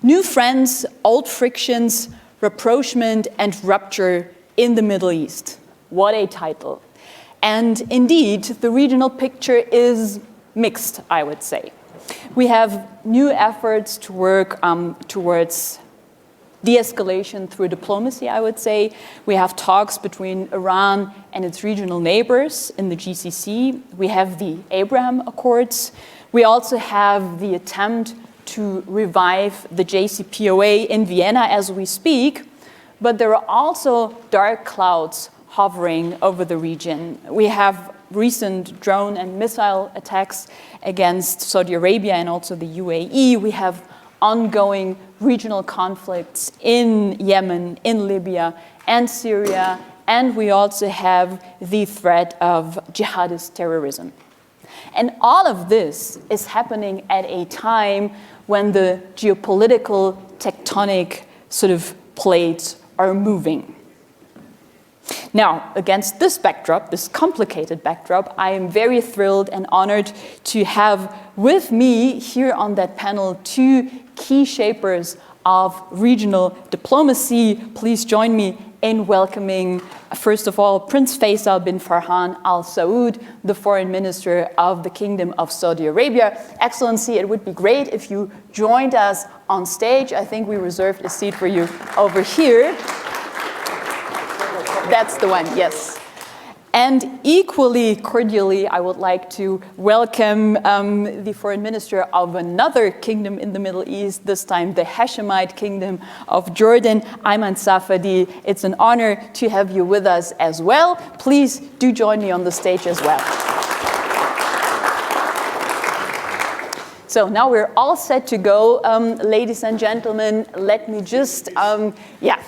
New friends, old frictions, rapprochement and rupture in the Middle East. What a title. And indeed, the regional picture is mixed, I would say. We have new efforts to work towards de-escalation through diplomacy, I would say. We have talks between Iran and its regional neighbors in the GCC. We have the Abraham Accords. We also have the attempt to revive the JCPOA in Vienna as we speak. But there are also dark clouds hovering over the region. We have recent drone and missile attacks against Saudi Arabia and also the UAE. We have ongoing regional conflicts in Yemen, in Libya, and Syria, and we also have the threat of jihadist terrorism. And all of this is happening at a time when the geopolitical tectonic sort of plates are moving. Now, against this backdrop, this complicated backdrop, I am very thrilled and honored to have with me here on that panel two key shapers of regional diplomacy. Please join me in welcoming, first of all, Prince Faisal bin Farhan Al-Saud, the Foreign Minister of the Kingdom of Saudi Arabia. Excellency, it would be great if you joined us on stage. I think we reserved a seat for you over here. That's the one, yes. And equally cordially, I would like to welcome the Foreign Minister of another kingdom in the Middle East, this time the Hashemite Kingdom of Jordan, Ayman Safadi. It's an honor to have you with us as well. Please do join me on the stage as well. So now we're all set to go. Ladies and gentlemen, let me just,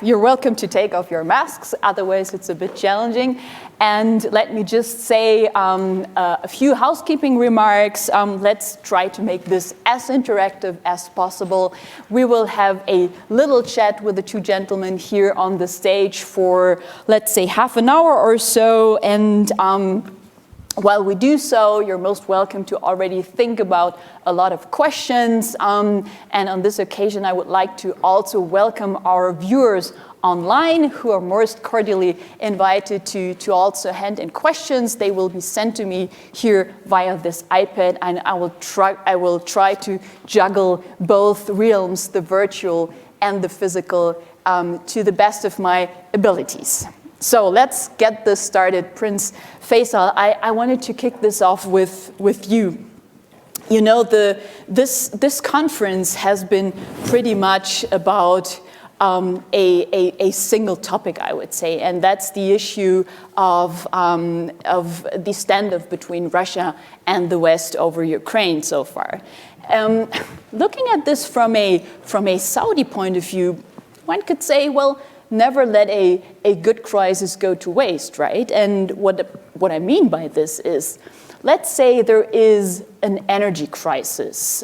you're welcome to take off your masks, otherwise it's a bit challenging. And let me just say a few housekeeping remarks. Let's try to make this as interactive as possible. We will have a little chat with the two gentlemen here on the stage for, let's say, half an hour or so. And while we do so, you're most welcome to already think about a lot of questions. And on this occasion, I would like to also welcome our viewers online who are most cordially invited to also hand in questions. They will be sent to me here via this iPad, and I will try to juggle both realms, the virtual and the physical, to the best of my abilities. So let's get this started. Prince Faisal, I wanted to kick this off with you. You know, this conference has been pretty much about a single topic, I would say, and that's the issue of the standoff between Russia and the West over Ukraine so far. Looking at this from a Saudi point of view, one could say, well, never let a good crisis go to waste, right? And what I mean by this is, let's say there is an energy crisis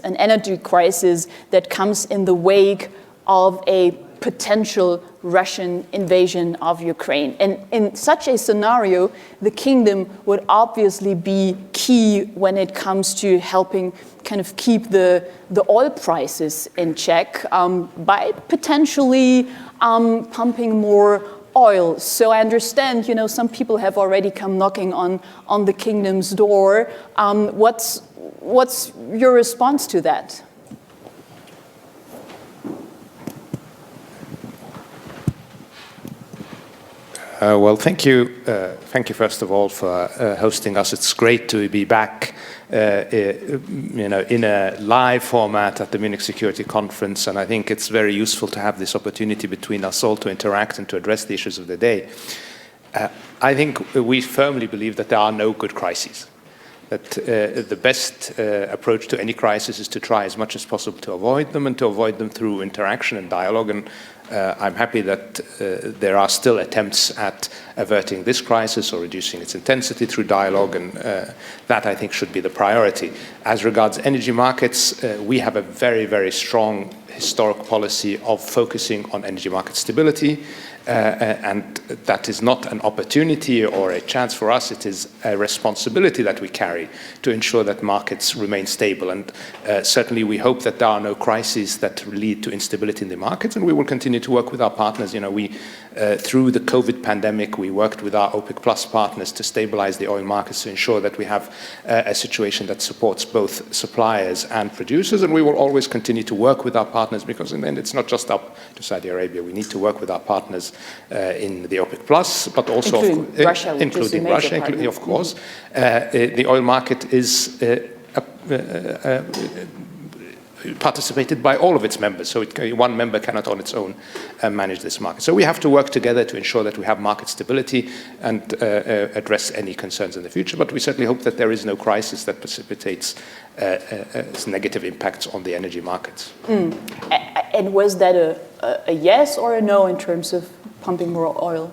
that comes in the wake of a potential Russian invasion of Ukraine. And in such a scenario, the kingdom would obviously be key when it comes to helping kind of keep the oil prices in check by potentially pumping more oil. So I understand, you know, some people have already come knocking on the kingdom's door. What's your response to that? Well, thank you. Thank you, first of all, for hosting us. It's great to be back, in a live format at the Munich Security Conference, and I think it's very useful to have this opportunity between us all to interact and to address the issues of the day. I think we firmly believe that there are no good crises, that the best approach to any crisis is to try as much as possible to avoid them, and to avoid them through interaction and dialogue. And I'm happy that there are still attempts at averting this crisis or reducing its intensity through dialogue, and that, I think, should be the priority. As regards energy markets, we have a very, very strong historic policy of focusing on energy market stability, and that is not an opportunity or a chance for us, it is a responsibility that we carry to ensure that markets remain stable. And certainly we hope that there are no crises that lead to instability in the markets, and we will continue to work with our partners. You know, through the COVID pandemic, we worked with our OPEC Plus partners to stabilize the oil markets to ensure that we have a situation that supports both suppliers and producers, and we will always continue to work with our partners, because in the end it's not just up to Saudi Arabia. We need to work with our partners in the OPEC Plus, but also including Russia, of course. The oil market is participated by all of its members, so one member cannot on its own manage this market. So we have to work together to ensure that we have market stability and address any concerns in the future, but we certainly hope that there is no crisis that precipitates negative impacts on the energy markets. And was that a yes or a no in terms of pumping more oil?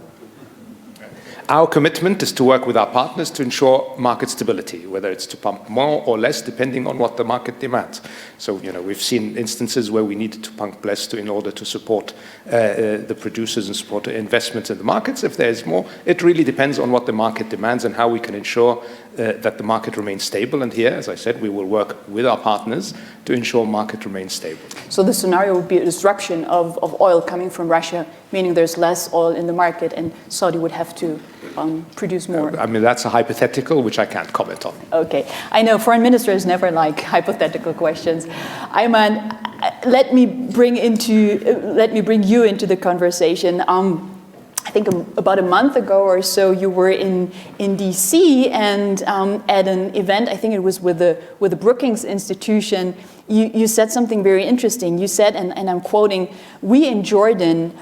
Our commitment is to work with our partners to ensure market stability, whether it's to pump more or less, depending on what the market demands. So, you know, we've seen instances where we needed to pump less in order to support the producers and support investments in the markets. If there's more, it really depends on what the market demands and how we can ensure that the market remains stable. And here, as I said, we will work with our partners to ensure market remains stable. So the scenario would be a disruption of oil coming from Russia, meaning there's less oil in the market and Saudi would have to produce more. I mean, that's a hypothetical which I can't comment on. Okay. I know foreign ministers never like hypothetical questions. Ayman, let me bring you into the conversation. I think about a month ago or so, you were in DC and at an event, I think it was with the Brookings Institution, you said something very interesting. You said, and I'm quoting, "We in Jordan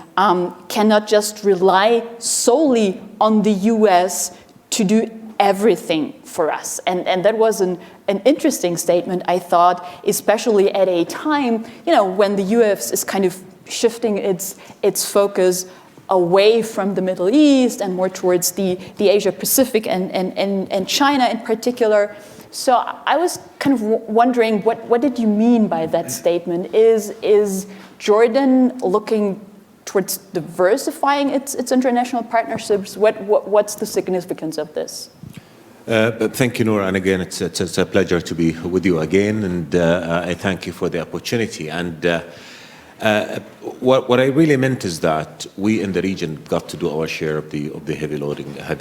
cannot just rely solely on the US to do everything for us." And that was an interesting statement, I thought, especially at a time, you know, when the US is kind of shifting its focus away from the Middle East and more towards the Asia Pacific and China in particular. So I was kind of wondering, what did you mean by that statement? Is Jordan looking towards diversifying its international partnerships? What's the significance of this? Thank you, Noor, and again, it's a pleasure to be with you again, and I thank you for the opportunity. And what I really meant is that we in the region got to do our share of the heavy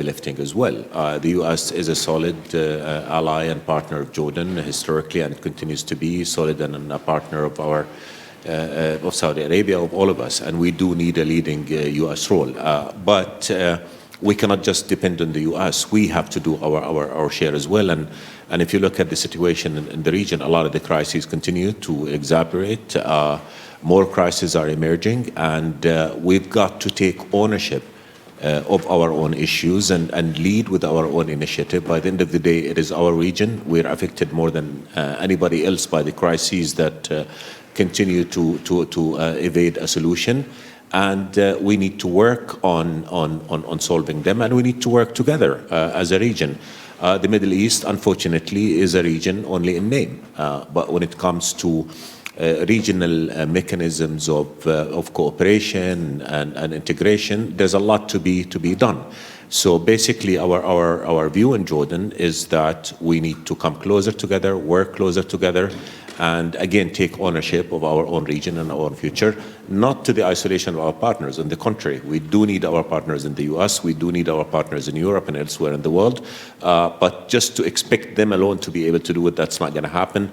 lifting as well. The U.S. is a solid ally and partner of Jordan historically, and continues to be solid and a partner of of Saudi Arabia, of all of us, and we do need a leading U.S. role. But we cannot just depend on the U.S. We have to do our share as well. And if you look at the situation in the region, a lot of the crises continue to exacerbate. More crises are emerging, and we've got to take ownership of our own issues and lead with our own initiative. By the end of the day, it is our region. We're affected more than anybody else by the crises that continue to evade a solution. And we need to work on solving them, and we need to work together as a region. The Middle East, unfortunately, is a region only in name, but when it comes to regional mechanisms of cooperation and integration, there's a lot to be done. So basically, our view in Jordan is that we need to come closer together, work closer together, and again take ownership of our own region and our own future, not to the isolation of our partners. On the contrary, we do need our partners in the US, we do need our partners in Europe and elsewhere in the world, but just to expect them alone to be able to do it, that's not going to happen.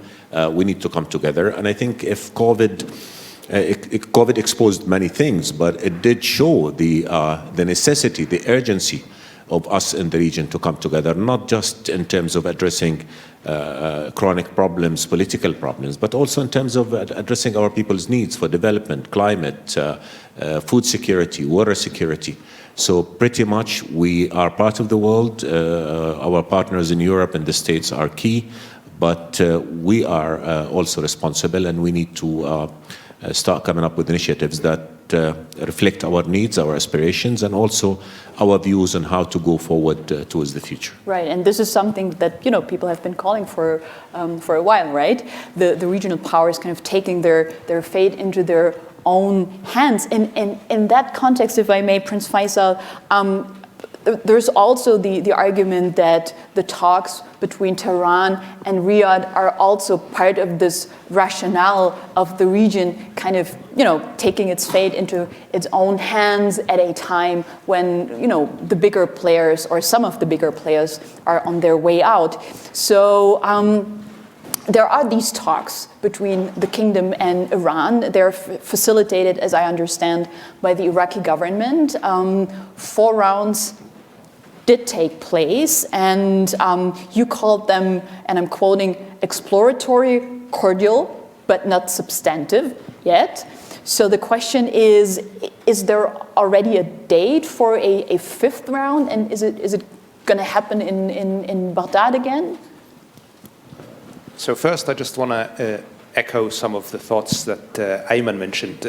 We need to come together. And I think if COVID exposed many things, but it did show the necessity, the urgency of us in the region to come together, not just in terms of addressing chronic problems, political problems, but also in terms of addressing our people's needs for development, climate, food security, water security. So pretty much we are part of the world. Our partners in Europe and the States are key, but we are also responsible, and we need to start coming up with initiatives that reflect our needs, our aspirations, and also our views on how to go forward towards the future. Right, and this is something that people have been calling for a while, right? The regional powers kind of taking their fate into their own hands. In that context, if I may, Prince Faisal, there's also the argument that the talks between Tehran and Riyadh are also part of this rationale of the region kind of, taking its fate into its own hands at a time when, the bigger players or some of the bigger players are on their way out. So there are these talks between the kingdom and Iran. They're facilitated, as I understand, by the Iraqi government. 4 rounds did take place, and you called them, and I'm quoting, exploratory, cordial, but not substantive yet. So the question is there already a date for a 5th round, and is it going to happen in Baghdad again? So first, I just want to echo some of the thoughts that Ayman mentioned.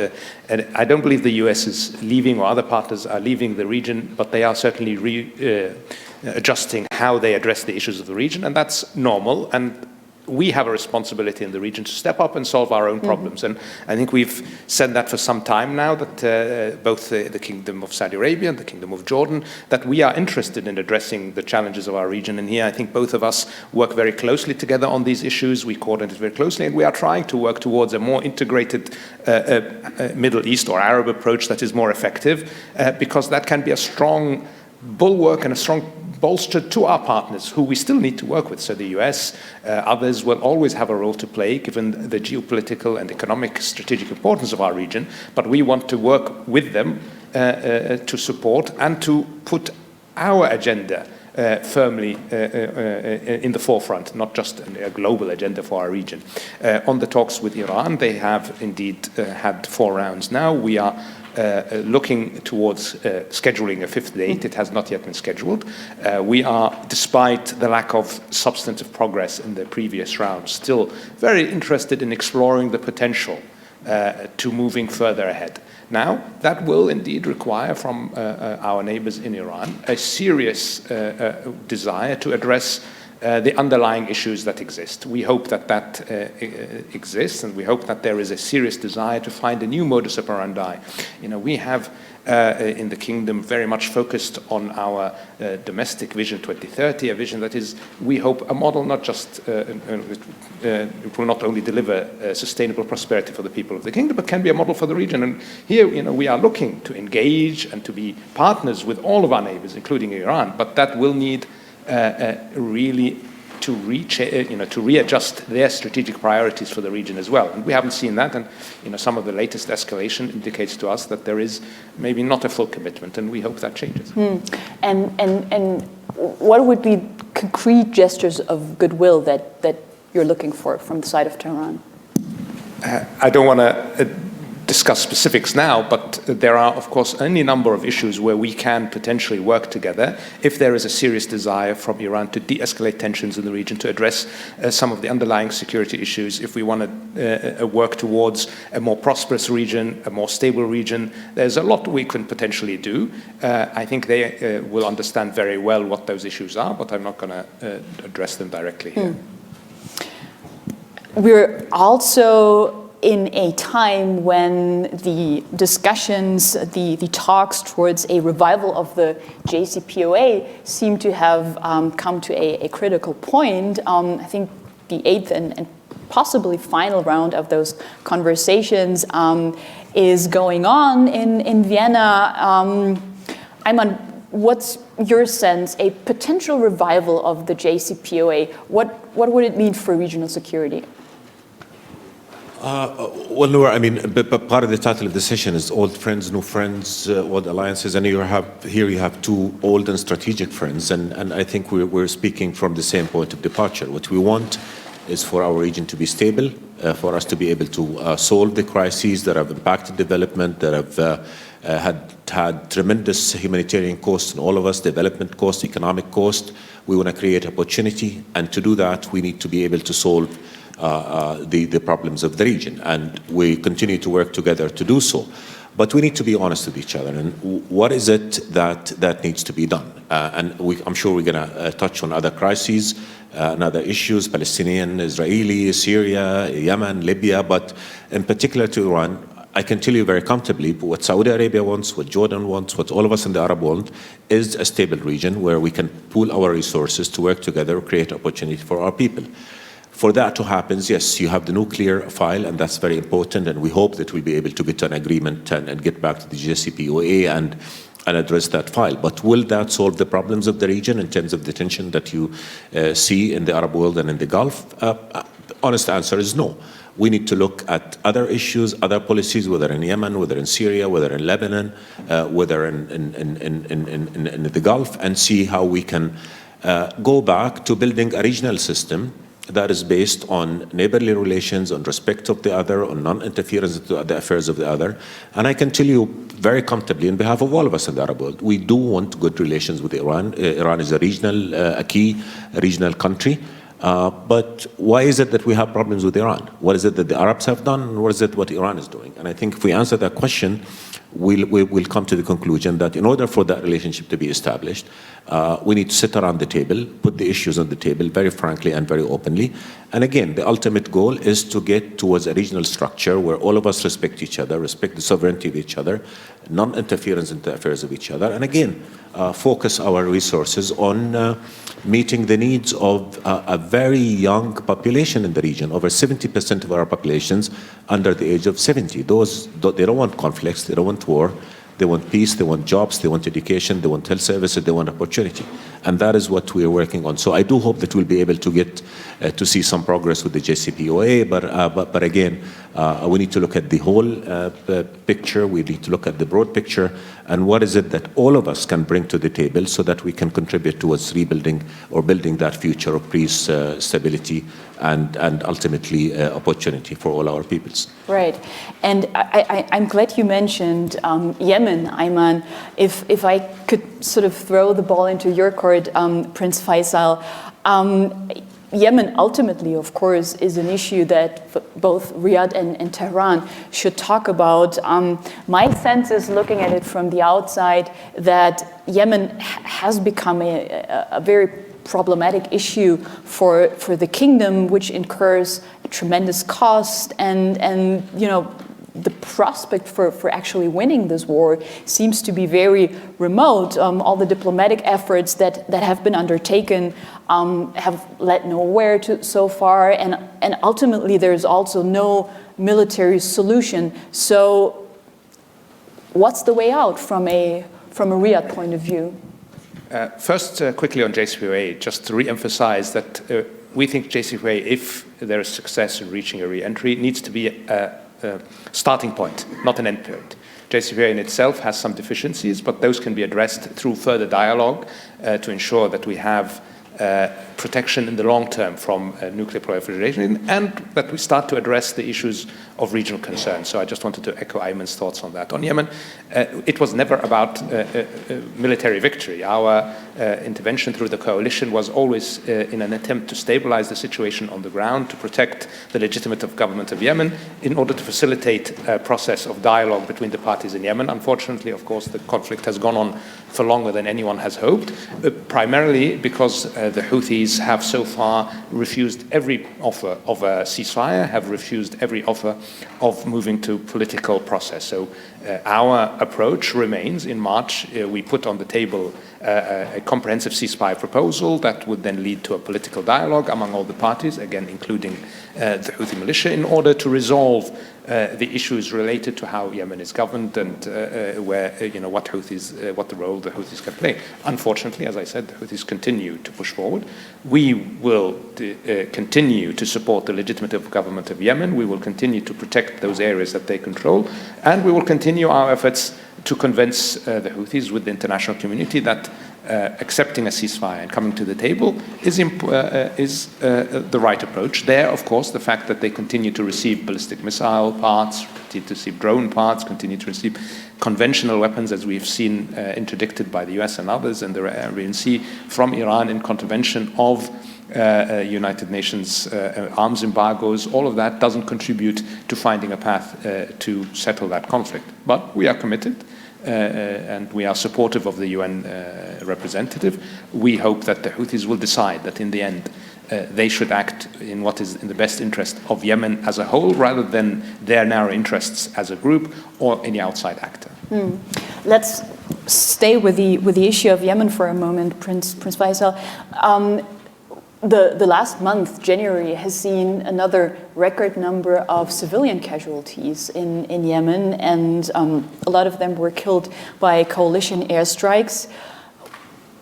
And I don't believe the US is leaving or other partners are leaving the region, but they are certainly adjusting how they address the issues of the region, and that's normal. And we have a responsibility in the region to step up and solve our own problems. And I think we've said that for some time now, that both the Kingdom of Saudi Arabia and the Kingdom of Jordan, that we are interested in addressing the challenges of our region. And here I think both of us work very closely together on these issues. We coordinate very closely, and we are trying to work towards a more integrated Middle East or Arab approach that is more effective, because that can be a strong bulwark and a strong bolster to our partners, who we still need to work with. So the US, others will always have a role to play, given the geopolitical and economic strategic importance of our region. But we want to work with them to support and to put our agenda firmly in the forefront, not just a global agenda for our region. On the talks with Iran, they have indeed had 4 rounds now. We are looking towards scheduling a 5th date. It has not yet been scheduled. We are, despite the lack of substantive progress in the previous rounds, still very interested in exploring the potential to moving further ahead. Now, that will indeed require from our neighbors in Iran a serious desire to address the underlying issues that exist. We hope that exists, and we hope that there is a serious desire to find a new modus operandi. We have in the kingdom very much focused on our domestic vision 2030, a vision that is, we hope, a model not just, it will not only deliver sustainable prosperity for the people of the kingdom, but can be a model for the region. And here, we are looking to engage and to be partners with all of our neighbors, including Iran, but that will need really to readjust their strategic priorities for the region as well. And we haven't seen that, and some of the latest escalation indicates to us that there is maybe not a full commitment, and we hope that changes. And what would be concrete gestures of goodwill that you're looking for from the side of Tehran? I don't want to discuss specifics now, but there are, of course, any number of issues where we can potentially work together if there is a serious desire from Iran to de-escalate tensions in the region, to address some of the underlying security issues. If we want to work towards a more prosperous region, a more stable region, there's a lot we can potentially do. I think they will understand very well what those issues are, but I'm not going to address them directly here. We're also in a time when the discussions, the talks towards a revival of the JCPOA seem to have come to a critical point. I think the 8th and possibly final round of those conversations is going on in Vienna. Ayman, what's your sense, a potential revival of the JCPOA, what would it mean for regional security? Well, Noor, I mean, but part of the title of the session is Old Friends, New Friends, Old Alliances, and you have 2 old and strategic friends, and I think we're speaking from the same point of departure. What we want is for our region to be stable, for us to be able to solve the crises that have impacted development, that have had tremendous humanitarian costs in all of us, development cost, economic cost. We want to create opportunity, and to do that, we need to be able to solve the problems of the region, and we continue to work together to do so. But we need to be honest with each other. And what is it that needs to be done? I'm sure we're going to touch on other crises and other issues, Palestinian, Israeli, Syria, Yemen, Libya, but in particular to Iran, I can tell you very comfortably what Saudi Arabia wants, what Jordan wants, what all of us in the Arab world is a stable region where we can pool our resources to work together, create opportunity for our people. For that to happen, yes, you have the nuclear file, and that's very important, and we hope that we'll be able to get to an agreement and get back to the JCPOA and address that file. But will that solve the problems of the region in terms of the tension that you see in the Arab world and in the Gulf? Honest answer is no. We need to look at other issues, other policies, whether in Yemen, whether in Syria, whether in Lebanon, whether in the Gulf, and see how we can go back to building a regional system that is based on neighborly relations, on respect of the other, on non-interference into the affairs of the other. And I can tell you very comfortably, on behalf of all of us in the Arab world, we do want good relations with Iran. Iran is a key regional country. But why is it that we have problems with Iran? What is it that the Arabs have done, and what is it what Iran is doing? And I think if we answer that question, we'll come to the conclusion that in order for that relationship to be established, we need to sit around the table, put the issues on the table very frankly and very openly. And again, the ultimate goal is to get towards a regional structure where all of us respect each other, respect the sovereignty of each other, non-interference in the affairs of each other, and again, focus our resources on meeting the needs of a very young population in the region. Over 70% of our populations under the age of 70. They don't want conflicts, they don't want war, they want peace, they want jobs, they want education, they want health services, they want opportunity. And that is what we are working on. So I do hope that we'll be able to get to see some progress with the JCPOA, but again, we need to look at the whole picture, we need to look at the broad picture, and what is it that all of us can bring to the table so that we can contribute towards rebuilding or building that future of peace, stability, and ultimately opportunity for all our peoples. Right. And I'm glad you mentioned Yemen, Ayman. If I could sort of throw the ball into your court, Prince Faisal, Yemen ultimately, of course, is an issue that both Riyadh and Tehran should talk about. My sense is, looking at it from the outside, that Yemen has become a very problematic issue for the kingdom, which incurs a tremendous cost, and you know, the prospect for actually winning this war seems to be very remote. All the diplomatic efforts that have been undertaken have led nowhere so far, and ultimately there's also no military solution. So what's the way out from a Riyadh point of view? First, quickly on JCPOA, just to re-emphasize that we think JCPOA, if there is success in reaching a re-entry, needs to be a starting point, not an end point. JCPOA in itself has some deficiencies, but those can be addressed through further dialogue to ensure that we have protection in the long term from nuclear proliferation, and that we start to address the issues of regional concern. So I just wanted to echo Ayman's thoughts on that. On Yemen, it was never about military victory. Our intervention through the coalition was always in an attempt to stabilize the situation on the ground, to protect the legitimate government of Yemen, in order to facilitate a process of dialogue between the parties in Yemen. Unfortunately, of course, the conflict has gone on for longer than anyone has hoped, primarily because the Houthis have so far refused every offer of a ceasefire, have refused every offer of moving to political process. So our approach remains. In March, we put on the table a comprehensive ceasefire proposal that would then lead to a political dialogue among all the parties, again, including the Houthi militia, in order to resolve the issues related to how Yemen is governed and where, what the role the Houthis can play. Unfortunately, as I said, the Houthis continue to push forward. We will continue to support the legitimate government of Yemen. We will continue to protect those areas that they control, and we will continue our efforts to convince the Houthis with the international community that accepting a ceasefire and coming to the table is the right approach. There, of course, the fact that they continue to receive ballistic missile parts, continue to receive drone parts, continue to receive conventional weapons, as we've seen interdicted by the US and others in the Arabian Sea from Iran in contravention of United Nations arms embargoes, all of that doesn't contribute to finding a path to settle that conflict. But we are committed. And we are supportive of the UN representative. We hope that the Houthis will decide that in the end they should act in what is in the best interest of Yemen as a whole, rather than their narrow interests as a group or any outside actor. Let's stay with the issue of Yemen for a moment, Prince Faisal. The last month, January, has seen another record number of civilian casualties in Yemen, and a lot of them were killed by coalition airstrikes.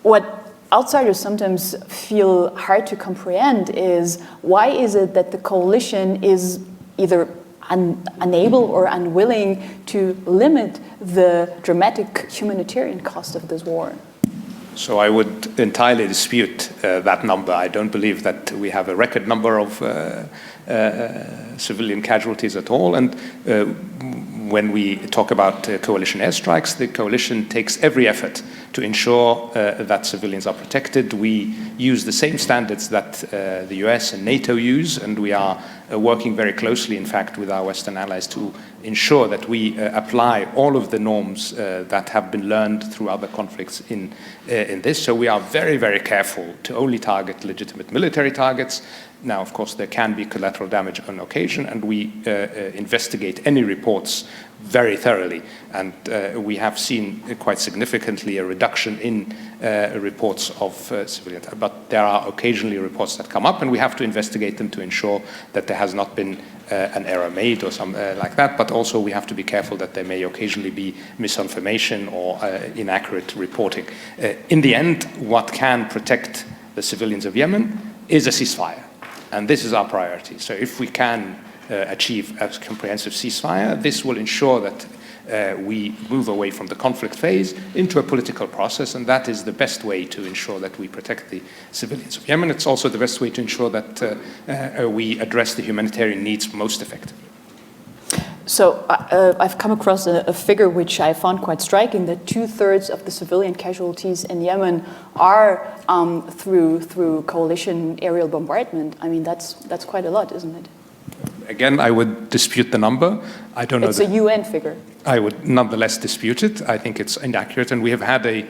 What outsiders sometimes feel hard to comprehend is, why is it that the coalition is either unable or unwilling to limit the dramatic humanitarian cost of this war? So I would entirely dispute that number. I don't believe that we have a record number of civilian casualties at all. And when we talk about coalition airstrikes, the coalition takes every effort to ensure that civilians are protected. We use the same standards that the US and NATO use, and we are working very closely, in fact, with our Western allies to ensure that we apply all of the norms that have been learned through other conflicts in this. So we are very, very careful to only target legitimate military targets. Now, of course, there can be collateral damage on occasion, and we investigate any reports very thoroughly. And we have seen quite significantly a reduction in reports of civilians. But there are occasionally reports that come up, and we have to investigate them to ensure that there has not been an error made or something like that. But also we have to be careful that there may occasionally be misinformation or inaccurate reporting. In the end, what can protect the civilians of Yemen is a ceasefire. And this is our priority. So if we can achieve a comprehensive ceasefire, this will ensure that we move away from the conflict phase into a political process, and that is the best way to ensure that we protect the civilians of Yemen. It's also the best way to ensure that we address the humanitarian needs most effectively. So I've come across a figure which I found quite striking, that 2/3 of the civilian casualties in Yemen are through coalition aerial bombardment. I mean, that's quite a lot, isn't it? Again, I would dispute the number. I don't know. It's a UN figure. I would nonetheless dispute it. I think it's inaccurate, and we have had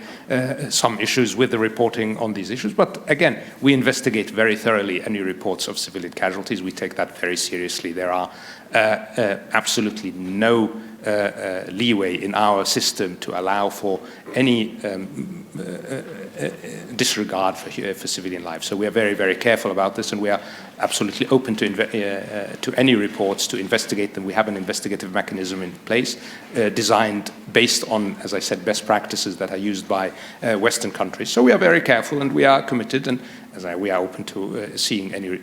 some issues with the reporting on these issues. But again, we investigate very thoroughly any reports of civilian casualties. We take that very seriously. There are absolutely no leeway in our system to allow for any disregard for civilian lives. So we are very, very careful about this, and we are absolutely open to any reports, to investigate them. We have an investigative mechanism in place designed based on, as I said, best practices that are used by Western countries. So we are very careful, and we are committed, and we are open to seeing any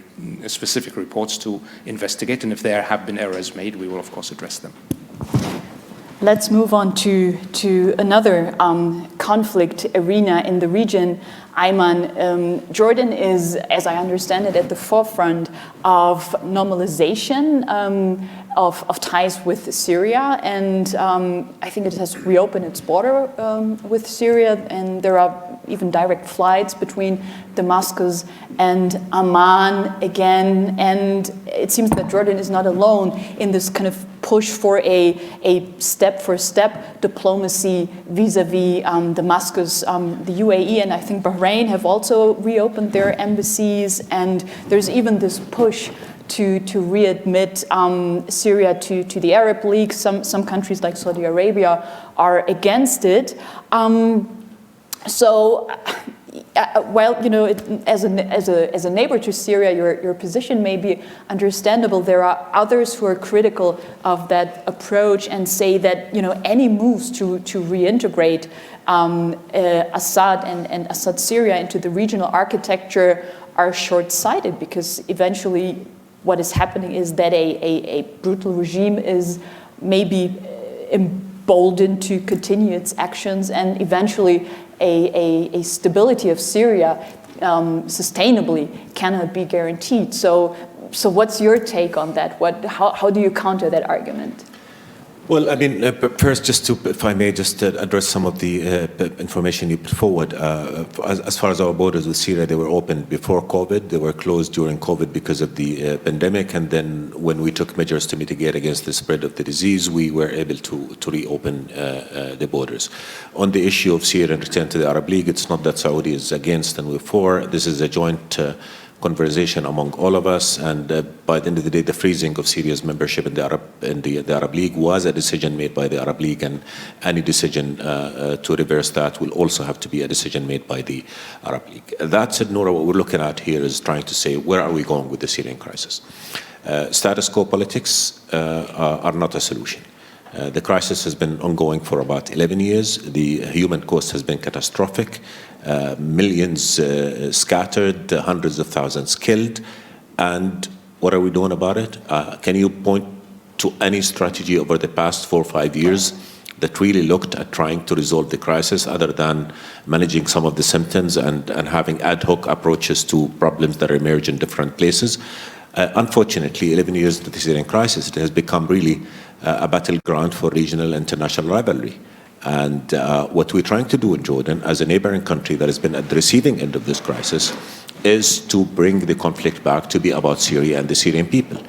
specific reports to investigate, and if there have been errors made, we will of course address them. Let's move on to another conflict arena in the region. Ayman, Jordan is, as I understand it, at the forefront of normalization of ties with Syria, and I think it has reopened its border with Syria, and there are even direct flights between Damascus and Amman again, and it seems that Jordan is not alone in this kind of push for a step-for-step diplomacy vis-a-vis Damascus. The UAE and I think Bahrain have also reopened their embassies, and there's even this push to readmit Syria to the Arab League. Some countries like Saudi Arabia are against it. So, while as a neighbor to Syria, your position may be understandable, there are others who are critical of that approach and say that any moves to reintegrate Assad and Assad Syria into the regional architecture are short-sighted, because eventually what is happening is that a brutal regime is maybe emboldened to continue its actions, and eventually a stability of Syria sustainably cannot be guaranteed. So what's your take on that? How do you counter that argument? Well, I mean, first, just to, if I may, just address some of the information you put forward. As far as our borders with Syria, they were opened before COVID. They were closed during COVID because of the pandemic. And then when we took measures to mitigate against the spread of the disease, we were able to reopen the borders. On the issue of Syria and return to the Arab League, it's not that Saudi is against and we're for. This is a joint conversation among all of us, and by the end of the day, the freezing of Syria's membership in the Arab League was a decision made by the Arab League, and any decision to reverse that will also have to be a decision made by the Arab League. That said, Noura, what we're looking at here is trying to say, where are we going with the Syrian crisis? Status quo politics are not a solution. The crisis has been ongoing for about 11 years. The human cost has been catastrophic. Millions scattered, hundreds of thousands killed. And what are we doing about it? Can you point to any strategy over the past 4 or 5 years that really looked at trying to resolve the crisis other than managing some of the symptoms and having ad hoc approaches to problems that emerge in different places? Unfortunately, 11 years into the Syrian crisis, it has become really a battleground for regional and international rivalry. And what we're trying to do in Jordan, as a neighboring country that has been at the receiving end of this crisis, is to bring the conflict back to be about Syria and the Syrian people.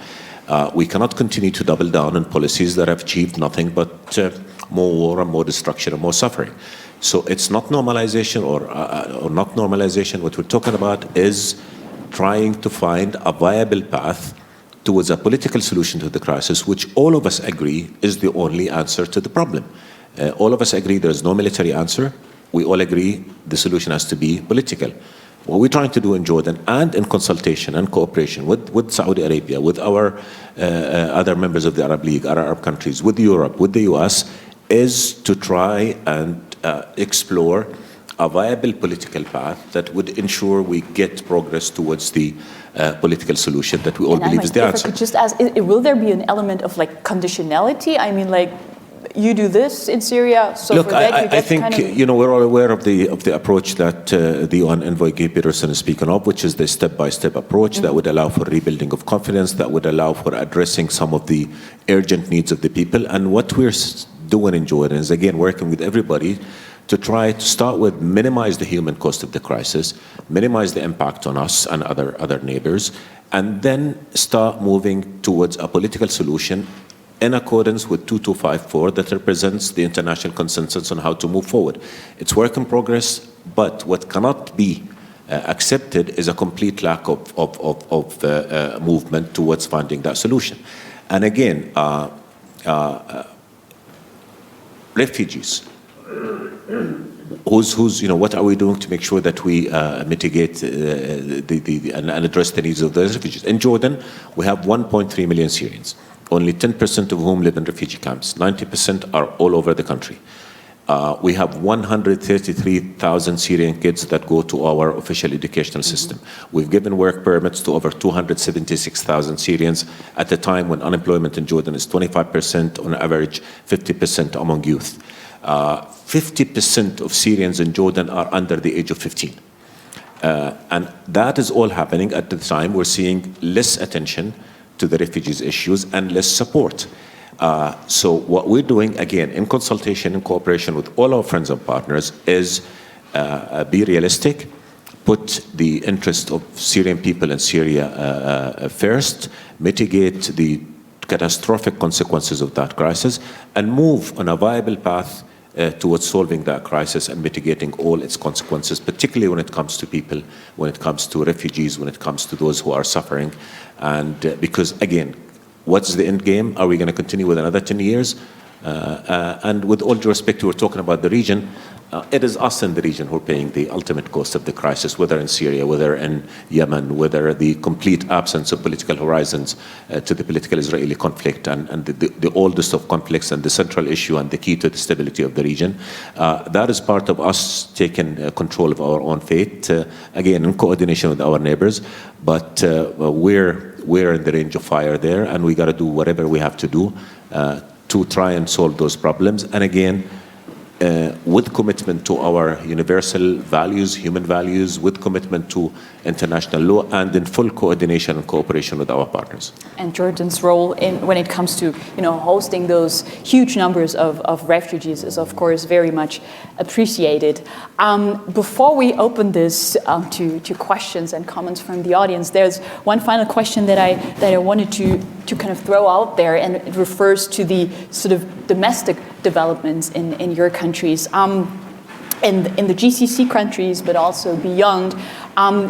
We cannot continue to double down on policies that have achieved nothing but more war and more destruction and more suffering. So it's not normalization or not normalization. What we're talking about is trying to find a viable path towards a political solution to the crisis, which all of us agree is the only answer to the problem. All of us agree there is no military answer. We all agree the solution has to be political. What we're trying to do in Jordan, and in consultation and cooperation with Saudi Arabia, with our other members of the Arab League, Arab countries, with Europe, with the US, is to try and explore a viable political path that would ensure we get progress towards the political solution that we all believe is the answer. If I could just ask, will there be an element of like conditionality? I mean, like, you do this in Syria, so look, for that you get I think kind of... you know, we're all aware of the approach that the UN envoy Guy Peterson is speaking of, which is the step-by-step approach that would allow for rebuilding of confidence, that would allow for addressing some of the urgent needs of the people. And what we're doing in Jordan is, again, working with everybody to try to start with minimize the human cost of the crisis, minimize the impact on us and other neighbors, and then start moving towards a political solution in accordance with 2254 that represents the international consensus on how to move forward. It's work in progress, but what cannot be accepted is a complete lack of movement towards finding that solution. And again, refugees, who's you know, what are we doing to make sure that we mitigate and address the needs of those refugees? In Jordan, we have 1.3 million Syrians. Only 10% of whom live in refugee camps. 90% are all over the country. We have 133,000 Syrian kids that go to our official educational system. We've given work permits to over 276,000 Syrians at a time when unemployment in Jordan is 25%, on average 50% among youth. 50% of Syrians in Jordan are under the age of 15. And that is all happening at the time we're seeing less attention to the refugees issues and less support. So what we're doing, again, in consultation and cooperation with all our friends and partners, is be realistic, put the interest of Syrian people in Syria first, mitigate the catastrophic consequences of that crisis, and move on a viable path towards solving that crisis and mitigating all its consequences, particularly when it comes to people, when it comes to refugees, when it comes to those who are suffering. And because, again, what's the end game? Are we going to continue with another 10 years? And with all due respect, we're talking about the region. It is us in the region who are paying the ultimate cost of the crisis, whether in Syria, whether in Yemen, whether the complete absence of political horizons to the political Israeli conflict and the oldest of conflicts and the central issue and the key to the stability of the region. That is part of us taking control of our own fate, again, in coordination with our neighbors. But we're in the range of fire there, and we got to do whatever we have to do to try and solve those problems. And again, with commitment to our universal values, human values, with commitment to international law, and in full coordination and cooperation with our partners. And Jordan's role when it comes to hosting those huge numbers of refugees is, of course, very much appreciated. Before we open this to questions and comments from the audience, there's one final question that I wanted to kind of throw out there, and it refers to the sort of domestic developments in your countries. In the GCC countries, but also beyond,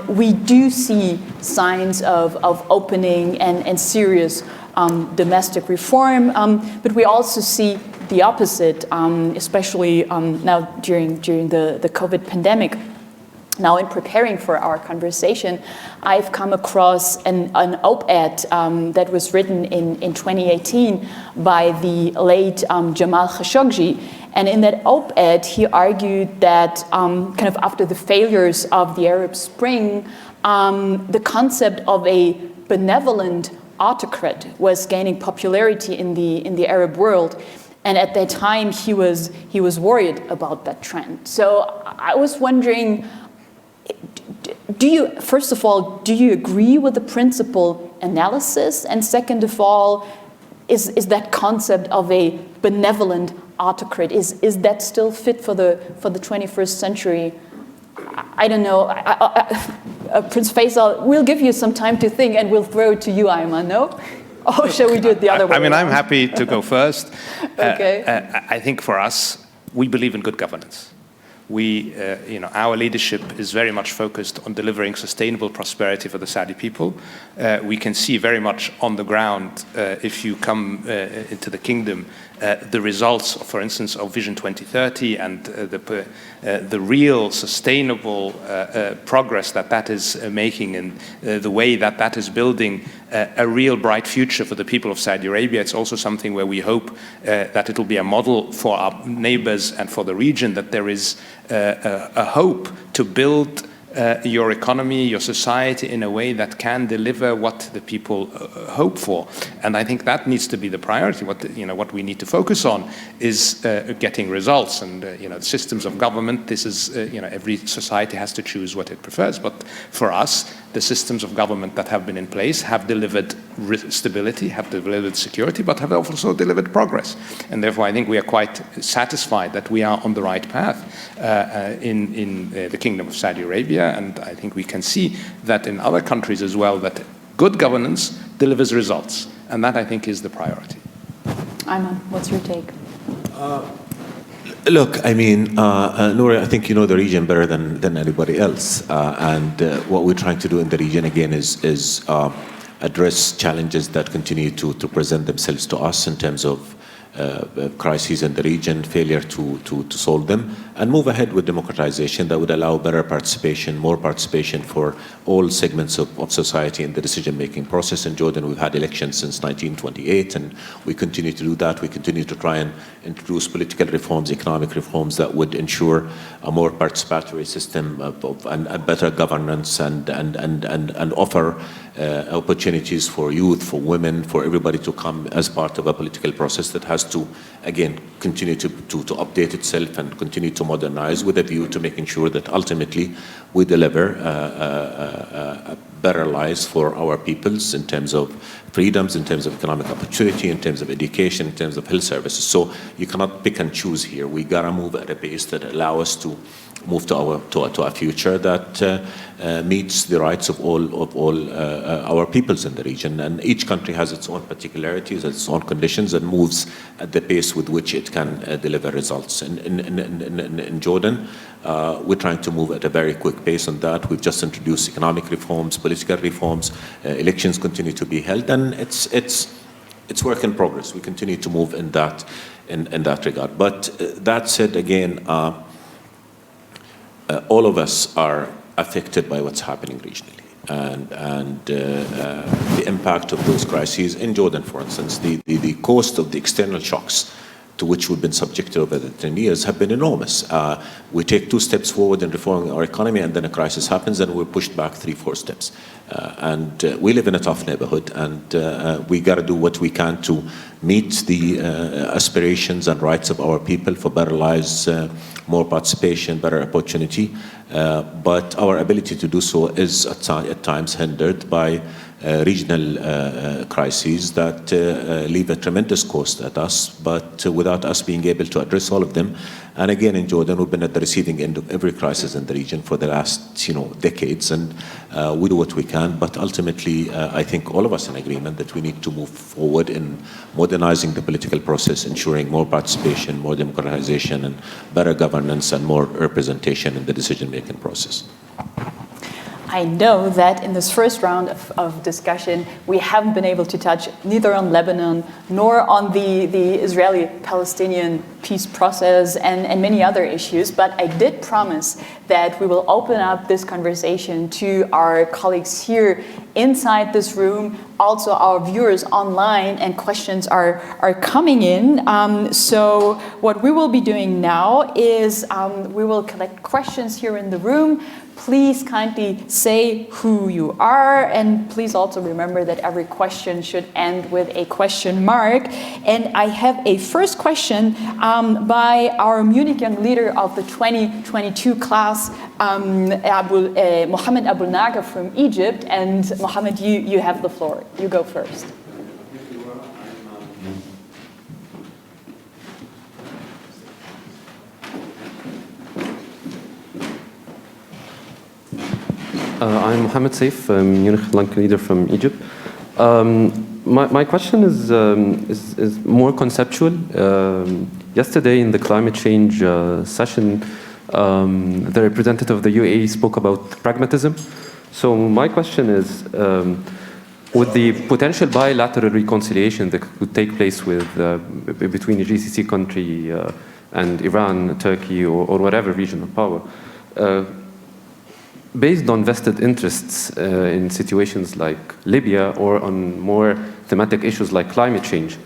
we do see signs of opening and serious domestic reform, but we also see the opposite, especially now during the COVID pandemic. Now, in preparing for our conversation, I've come across an op-ed that was written in 2018 by the late Jamal Khashoggi. And in that op-ed, he argued that kind of after the failures of the Arab Spring, the concept of a benevolent autocrat was gaining popularity in the Arab world. And at that time, he was worried about that trend. So I was wondering, first of all, do you agree with the principal analysis? And second of all, is that concept of a benevolent autocrat, is that still fit for the 21st century? I don't know. Prince Faisal, we'll give you some time to think, and we'll throw it to you, Ayman, no? Or shall we do it the other way? I mean, I'm happy to go first. Okay. I think for us, we believe in good governance. Our leadership is very much focused on delivering sustainable prosperity for the Saudi people. We can see very much on the ground, if you come into the kingdom, the results, for instance, of Vision 2030 and the real sustainable progress that is making, and the way that is building a real bright future for the people of Saudi Arabia. It's also something where we hope that it will be a model for our neighbors and for the region, that there is a hope to build your economy, your society in a way that can deliver what the people hope for. And I think that needs to be the priority. What we need to focus on is getting results. And systems of government, this is, every society has to choose what it prefers. But for us, the systems of government that have been in place have delivered stability, have delivered security, but have also delivered progress. And therefore, I think we are quite satisfied that we are on the right path in the Kingdom of Saudi Arabia. And I think we can see that in other countries as well, that good governance delivers results. And that, I think, is the priority. Ayman, what's your take? Look, I mean, Nouri, I think you know the region better than anybody else. And what we're trying to do in the region, again, is address challenges that continue to present themselves to us in terms of crises in the region, failure to solve them, and move ahead with democratization that would allow better participation, more participation for all segments of society in the decision-making process. In Jordan, we've had elections since 1928, and we continue to do that. We continue to try and introduce political reforms, economic reforms that would ensure a more participatory system and better governance and offer opportunities for youth, for women, for everybody to come as part of a political process that has to, again, continue to update itself and continue to modernize with a view to making sure that ultimately we deliver better lives for our peoples in terms of freedoms, in terms of economic opportunity, in terms of education, in terms of health services. So you cannot pick and choose here. We gotta move at a pace that allow us to move to a future that meets the rights of all our peoples in the region. And each country has its own particularities, its own conditions, and moves at the pace with which it can deliver results. In Jordan, we're trying to move at a very quick pace on that. We've just introduced economic reforms, political reforms, elections continue to be held, and it's work in progress. We continue to move in that regard. But that said, again, all of us are affected by what's happening regionally, and the impact of those crises in Jordan, for instance, the cost of the external shocks to which we've been subjected over the 10 years have been enormous. We take 2 steps forward in reforming our economy, and then a crisis happens, and we're pushed back 3, 4 steps. We live in a tough neighborhood, and we got to do what we can to meet the aspirations and rights of our people for better lives, more participation, better opportunity. But our ability to do so is at times hindered by regional crises that leave a tremendous cost at us, but without us being able to address all of them. And again, in Jordan, we've been at the receiving end of every crisis in the region for the last, decades, and we do what we can. But ultimately, I think all of us in agreement that we need to move forward in modernizing the political process, ensuring more participation, more democratization, and better governance, and more representation in the decision-making process. I know that in this first round of discussion, we haven't been able to touch neither on Lebanon nor on the Israeli-Palestinian peace process and many other issues, but I did promise that we will open up this conversation to our colleagues here inside this room, also our viewers online, and questions are coming in. So what we will be doing now is we will collect questions here in the room. Please kindly say who you are, and please also remember that every question should end with a question mark. And I have a first question by our Munich Young Leader of the 2022 class, Mohammed Abul Naga from Egypt. And Mohammed, you have the floor. You go first. I'm Mohammed Saif, Munich Young Leader from Egypt. My question is more conceptual. Yesterday in the climate change session, the representative of the UAE spoke about pragmatism. So my question is, with the potential bilateral reconciliation that could take place between a GCC country and Iran, Turkey, or whatever regional power, based on vested interests in situations like Libya or on more thematic issues like climate change,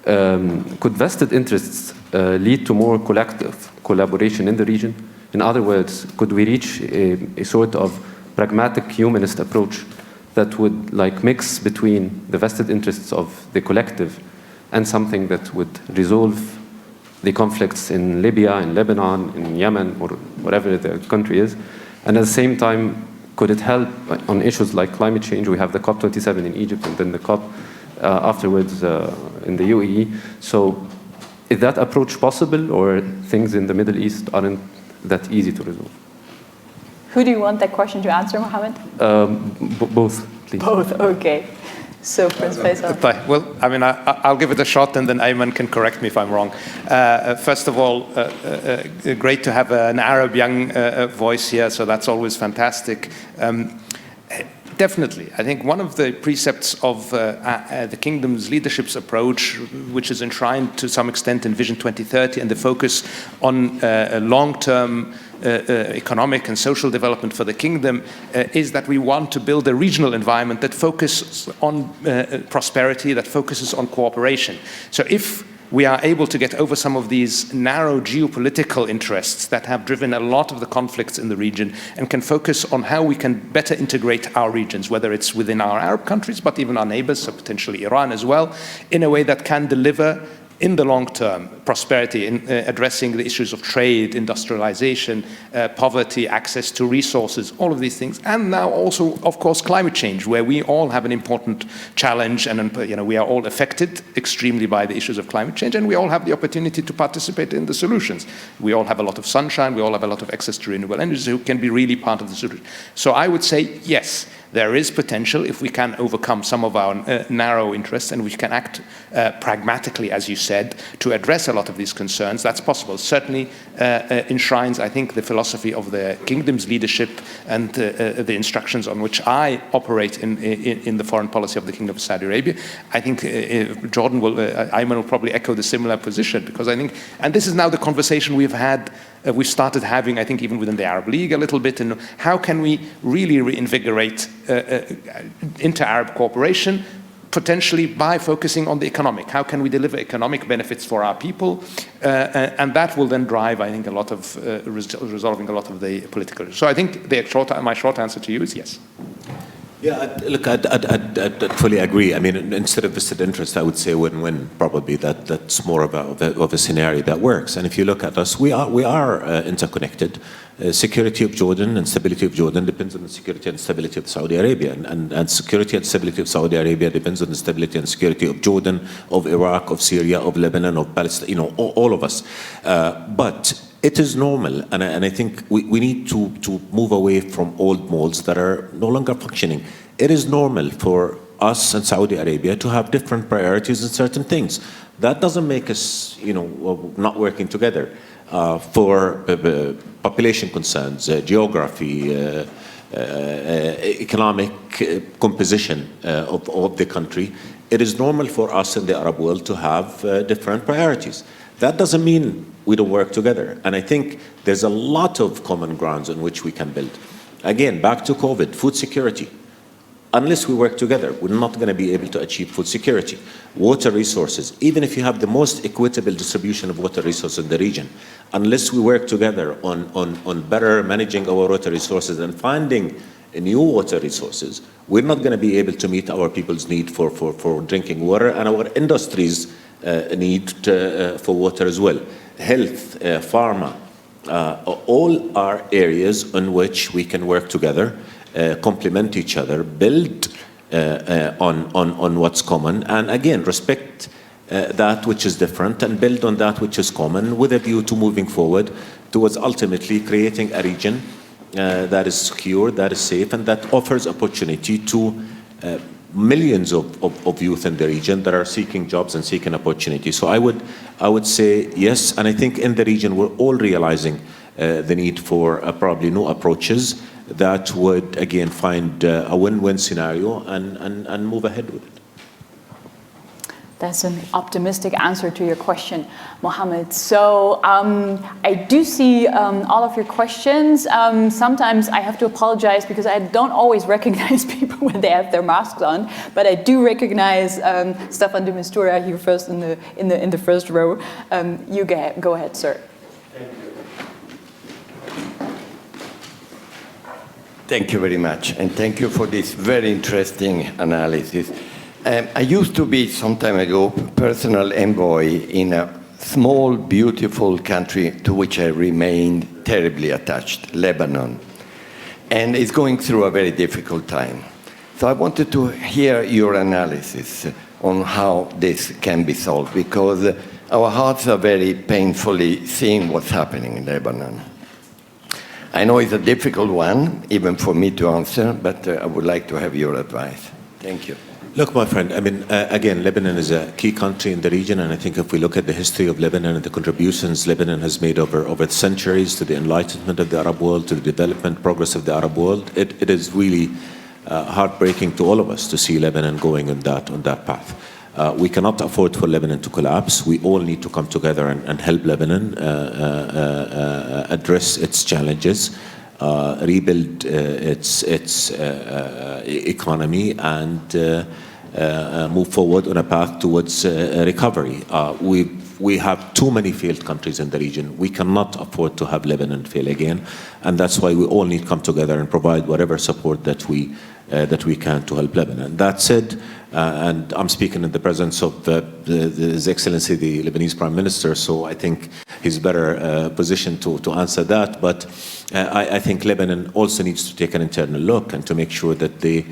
could vested interests lead to more collective collaboration in the region? In other words, could we reach a sort of pragmatic humanist approach that would mix between the vested interests of the collective and something that would resolve the conflicts in Libya, in Lebanon, in Yemen, or whatever the country is? And at the same time, could it help on issues like climate change? We have the COP27 in Egypt and then the COP afterwards in the UAE. So is that approach possible, or things in the Middle East aren't that easy to resolve? Who do you want that question to answer, Mohammed? Both, please. Both, okay. So, Prince Faisal. Well, I mean, I'll give it a shot, and then Ayman can correct me if I'm wrong. First of all, great to have an Arab young voice here, so that's always fantastic. Definitely. I think one of the precepts of the Kingdom's leadership's approach, which is enshrined to some extent in Vision 2030 and the focus on long-term economic and social development for the Kingdom, is that we want to build a regional environment that focuses on prosperity, that focuses on cooperation. So if we are able to get over some of these narrow geopolitical interests that have driven a lot of the conflicts in the region and can focus on how we can better integrate our regions, whether it's within our Arab countries, but even our neighbors, so potentially Iran as well, in a way that can deliver in the long term prosperity, in addressing the issues of trade, industrialization, poverty, access to resources, all of these things. And now also, of course, climate change, where we all have an important challenge, and we are all affected extremely by the issues of climate change, and we all have the opportunity to participate in the solutions. We all have a lot of sunshine, we all have a lot of access to renewable energy, who can be really part of the solution. So I would say, yes, there is potential if we can overcome some of our narrow interests and we can act pragmatically, as you said, to address a lot of these concerns. That's possible. Certainly enshrines, I think, the philosophy of the Kingdom's leadership and the instructions on which I operate in the foreign policy of the Kingdom of Saudi Arabia. I think Jordan will, Ayman will probably echo the similar position, because I think, and this is now the conversation we've had, we've started having, I think, even within the Arab League a little bit, and how can we really reinvigorate inter-Arab cooperation, potentially by focusing on the economic. How can we deliver economic benefits for our people? And that will then drive, I think, a lot of resolving a lot of the political issues. So I think my short answer to you is yes. Yeah, look, I'd fully agree. I mean, instead of vested interest, I would say win-win. Probably that's more of a scenario that works. And if you look at us, we are interconnected. Security of Jordan and stability of Jordan depends on the security and stability of Saudi Arabia, and security and stability of Saudi Arabia depends on the stability and security of Jordan, of Iraq, of Syria, of Lebanon, of Palestine. You know, all of us. But it is normal, and I think we need to move away from old molds that are no longer functioning. It is normal for us and Saudi Arabia to have different priorities in certain things. That doesn't make us, you know, not working together. For population concerns, geography, economic composition of the country, it is normal for us in the Arab world to have different priorities. That doesn't mean we don't work together. And I think there's a lot of common grounds on which we can build. Again, back to COVID, food security. Unless we work together, we're not going to be able to achieve food security. Water resources, even if you have the most equitable distribution of water resources in the region, unless we work together on better managing our water resources and finding new water resources, we're not going to be able to meet our people's need for drinking water and our industries' need for water as well. Health, pharma, all are areas in which we can work together, complement each other, build on what's common, and again, respect that which is different and build on that which is common with a view to moving forward towards ultimately creating a region that is secure, that is safe, and that offers opportunity to millions of youth in the region that are seeking jobs and seeking opportunity. So I would say yes, and I think in the region we're all realizing the need for probably new approaches that would again find a win-win scenario and move ahead with it. That's an optimistic answer to your question, Mohammed. So I do see all of your questions. Sometimes I have to apologize because I don't always recognize people when they have their masks on, but I do recognize Stefan de Mistura here first in the first row. You go ahead, sir. Thank you very much, and thank you for this very interesting analysis. I used to be, some time ago, personal envoy in a small, beautiful country to which I remained terribly attached, Lebanon. And it's going through a very difficult time. So I wanted to hear your analysis on how this can be solved, because our hearts are very painfully seeing what's happening in Lebanon. I know it's a difficult one, even for me to answer, but I would like to have your advice. Thank you. Look, my friend, I mean, again, Lebanon is a key country in the region, and I think if we look at the history of Lebanon and the contributions Lebanon has made over centuries to the enlightenment of the Arab world, to the development progress of the Arab world, it is really heartbreaking to all of us to see Lebanon going on that path. We cannot afford for Lebanon to collapse. We all need to come together and help Lebanon address its challenges, rebuild its economy, and move forward on a path towards recovery. We have too many failed countries in the region. We cannot afford to have Lebanon fail again, and that's why we all need to come together and provide whatever support that we can to help Lebanon. That said, and I'm speaking in the presence of His Excellency the Lebanese Prime Minister, so I think he's better positioned to answer that. But I think Lebanon also needs to take an internal look and to make sure that they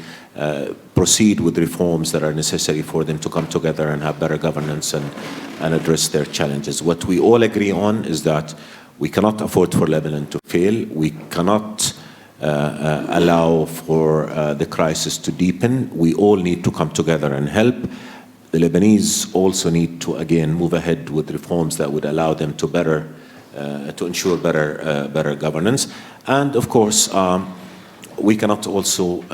proceed with reforms that are necessary for them to come together and have better governance and address their challenges. What we all agree on is that we cannot afford for Lebanon to fail. We cannot allow for the crisis to deepen. We all need to come together and help. The Lebanese also need to again move ahead with reforms that would allow them to ensure better governance. And of course, we cannot also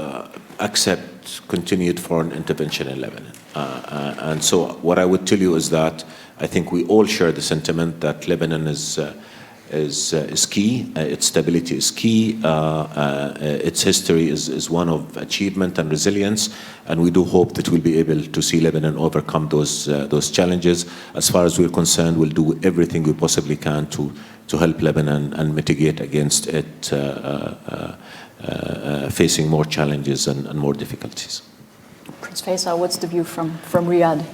accept continued foreign intervention in Lebanon. And so what I would tell you is that I think we all share the sentiment that Lebanon is is key. Its stability is key. Its history is one of achievement and resilience, and we do hope that we'll be able to see Lebanon overcome those challenges. As far as we're concerned, we'll do everything we possibly can to help Lebanon and mitigate against it facing more challenges and more difficulties. Prince Faisal, what's the view from Riyadh?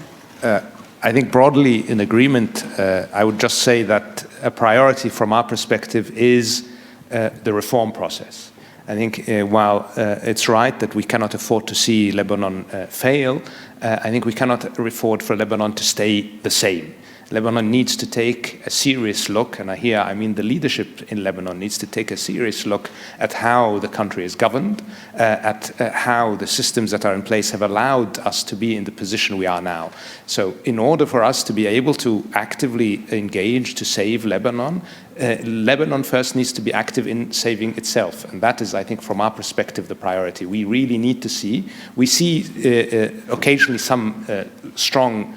I think broadly in agreement, I would just say that a priority from our perspective is the reform process. I think while it's right that we cannot afford to see Lebanon fail, I think we cannot afford for Lebanon to stay the same. Lebanon needs to take a serious look, and here I mean the leadership in Lebanon needs to take a serious look at how the country is governed, at how the systems that are in place have allowed us to be in the position we are now. So in order for us to be able to actively engage to save Lebanon, Lebanon first needs to be active in saving itself. And that is, I think, from our perspective, the priority. We really need to see, we see occasionally some strong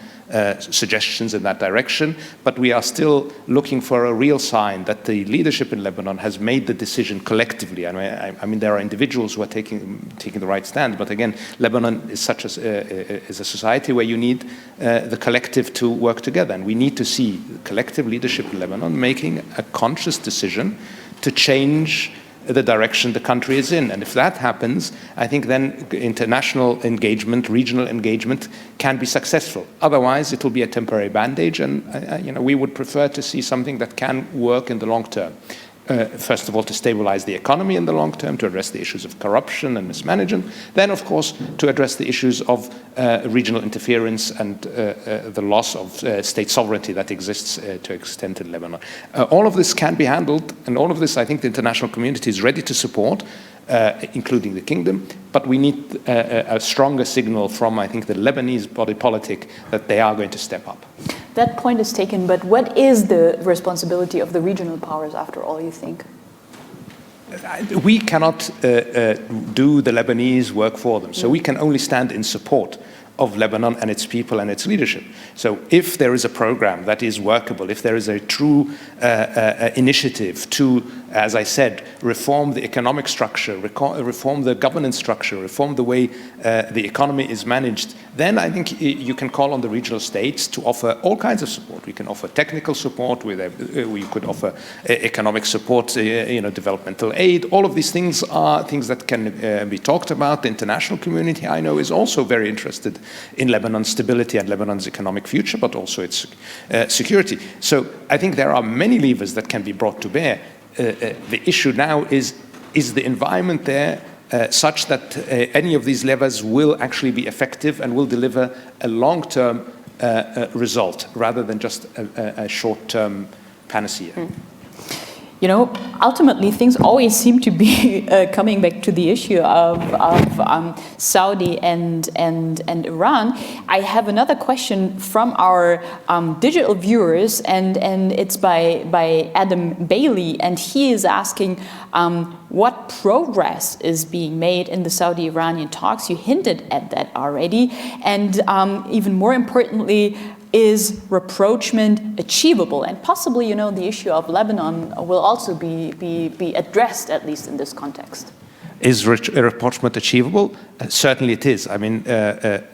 suggestions in that direction, but we are still looking for a real sign that the leadership in Lebanon has made the decision collectively. I mean there are individuals who are taking the right stand, but again, Lebanon is such is a society where you need the collective to work together, and we need to see collective leadership in Lebanon making a conscious decision to change the direction the country is in. And if that happens, I think then international engagement, regional engagement can be successful. Otherwise, it will be a temporary bandage, and we would prefer to see something that can work in the long term. First of all, to stabilize the economy in the long term, to address the issues of corruption and mismanagement, then, of course, to address the issues of regional interference and the loss of state sovereignty that exists to extent in Lebanon. All of this can be handled, and all of this, I think, the international community is ready to support, including the kingdom, but we need a stronger signal from, I think, the Lebanese body politic that they are going to step up. That point is taken, but what is the responsibility of the regional powers after all, you think? We cannot do the Lebanese work for them, so we can only stand in support of Lebanon and its people and its leadership. So if there is a program that is workable, if there is a true initiative to, as I said, reform the economic structure, reform the governance structure, reform the way the economy is managed, then I think you can call on the regional states to offer all kinds of support. We can offer technical support, we could offer economic support, developmental aid. All of these things are things that can be talked about. The international community, I know, is also very interested in Lebanon's stability and Lebanon's economic future, but also its security. So I think there are many levers that can be brought to bear. The issue now is the environment there such that any of these levers will actually be effective and will deliver a long-term result rather than just a short-term panacea. Ultimately, things always seem to be coming back to the issue of Saudi and Iran. I have another question from our digital viewers, and it's by Adam Bailey, and he is asking what progress is being made in the Saudi-Iranian talks. You hinted at that already, and even more importantly, is rapprochement achievable? And possibly, the issue of Lebanon will also be addressed, at least in this context. Is rapprochement achievable? Certainly it is. I mean,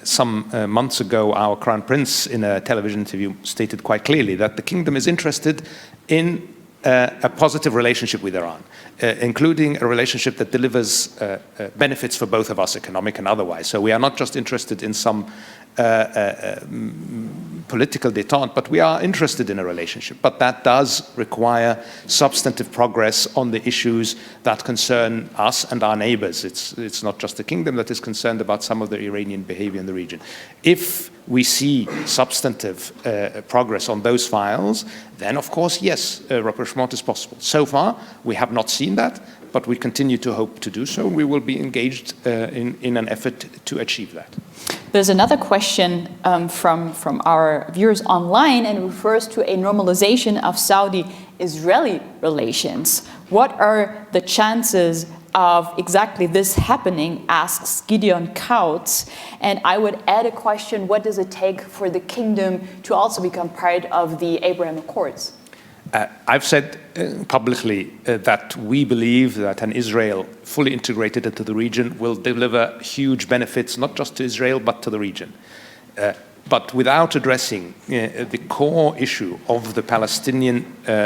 some months ago, our Crown Prince, in a television interview, stated quite clearly that the kingdom is interested in a positive relationship with Iran, including a relationship that delivers benefits for both of us, economic and otherwise. So we are not just interested in some political détente, but we are interested in a relationship. But that does require substantive progress on the issues that concern us and our neighbors. It's not just the kingdom that is concerned about some of the Iranian behavior in the region. If we see substantive progress on those files, then of course, yes, rapprochement is possible. So far, we have not seen that, but we continue to hope to do so. We will be engaged in an effort to achieve that. There's another question from our viewers online, and refers to a normalization of Saudi-Israeli relations. What are the chances of exactly this happening, asks Gideon Kautz. And I would add a question, what does it take for the kingdom to also become part of the Abraham Accords? I've said publicly that we believe that an Israel fully integrated into the region will deliver huge benefits, not just to Israel, but to the region. But without addressing the core issue of the Palestinian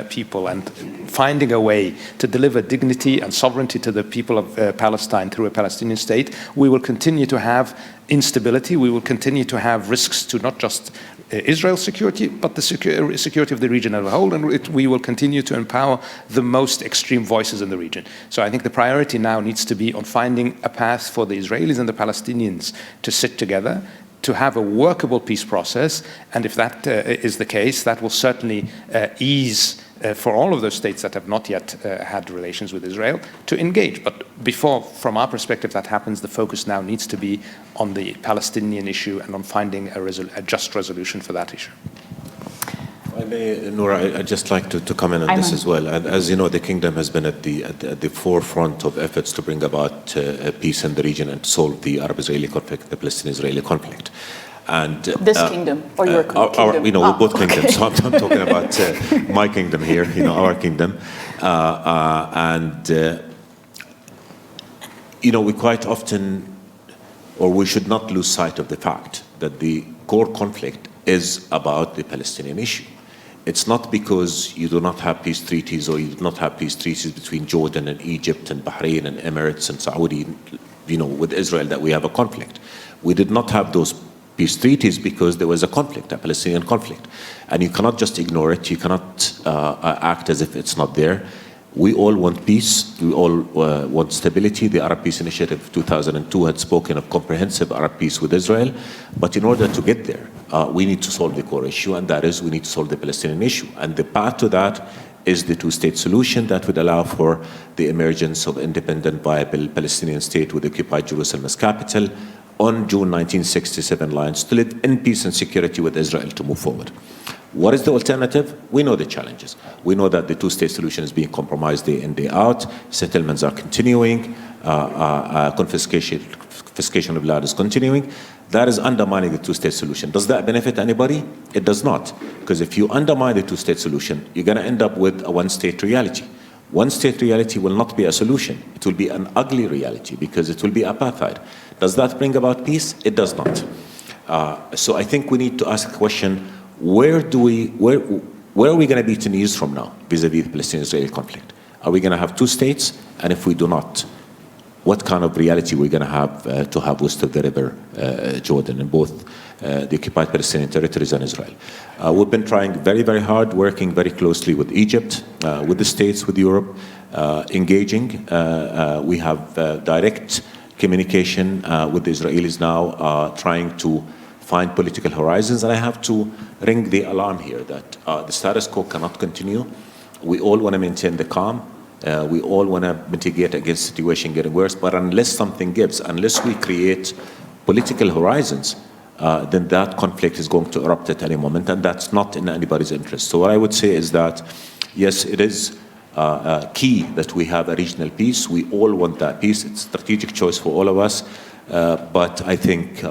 people and finding a way to deliver dignity and sovereignty to the people of Palestine through a Palestinian state, we will continue to have instability, we will continue to have risks to not just Israel's security, but the security of the region as a whole, and we will continue to empower the most extreme voices in the region. So I think the priority now needs to be on finding a path for the Israelis and the Palestinians to sit together, to have a workable peace process, and if that is the case, that will certainly ease for all of those states that have not yet had relations with Israel to engage. But before, from our perspective, that happens, the focus now needs to be on the Palestinian issue and on finding a just resolution for that issue. I may, Noura, I'd just like to comment on this as well. And as you know, the kingdom has been at the forefront of efforts to bring about peace in the region and solve the Arab-Israeli conflict, the Palestinian-Israeli conflict. And this kingdom or your kingdom? We're both kingdoms. So I'm talking about my kingdom here, our kingdom. We quite often, or we should not lose sight of the fact that the core conflict is about the Palestinian issue. It's not because you do not have peace treaties or you do not have peace treaties between Jordan and Egypt and Bahrain and Emirates and Saudi, with Israel, that we have a conflict. We did not have those peace treaties because there was a conflict, a Palestinian conflict. And you cannot just ignore it. You cannot act as if it's not there. We all want peace. We all want stability. The Arab Peace Initiative of 2002 had spoken of comprehensive Arab peace with Israel. But in order to get there, we need to solve the core issue, and that is we need to solve the Palestinian issue. And the path to that is the two-state solution that would allow for the emergence of independent, viable Palestinian state with occupied Jerusalem as capital on June 1967 lines to live in peace and security with Israel to move forward. What is the alternative? We know the challenges. We know that the two-state solution is being compromised day in, day out. Settlements are continuing. Confiscation of land is continuing. That is undermining the two-state solution. Does that benefit anybody? It does not. Because if you undermine the two-state solution, you're going to end up with a one-state reality. One-state reality will not be a solution. It will be an ugly reality because it will be apartheid. Does that bring about peace? It does not. So I think we need to ask the question, where are we going to be 10 years from now vis-a-vis the Palestinian-Israeli conflict? Are we going to have two states? And if we do not, what kind of reality are we going to have west of the river Jordan in both the occupied Palestinian territories and Israel? We've been trying very, very hard, working very closely with Egypt, with the states, with Europe, engaging. We have direct communication with the Israelis now, trying to find political horizons. And I have to ring the alarm here that the status quo cannot continue. We all want to maintain the calm. We all want to mitigate against the situation getting worse. But unless something gives, unless we create political horizons, then that conflict is going to erupt at any moment. And that's not in anybody's interest. So what I would say is that, yes, it is key that we have a regional peace. We all want that peace. It's a strategic choice for all of us. But I think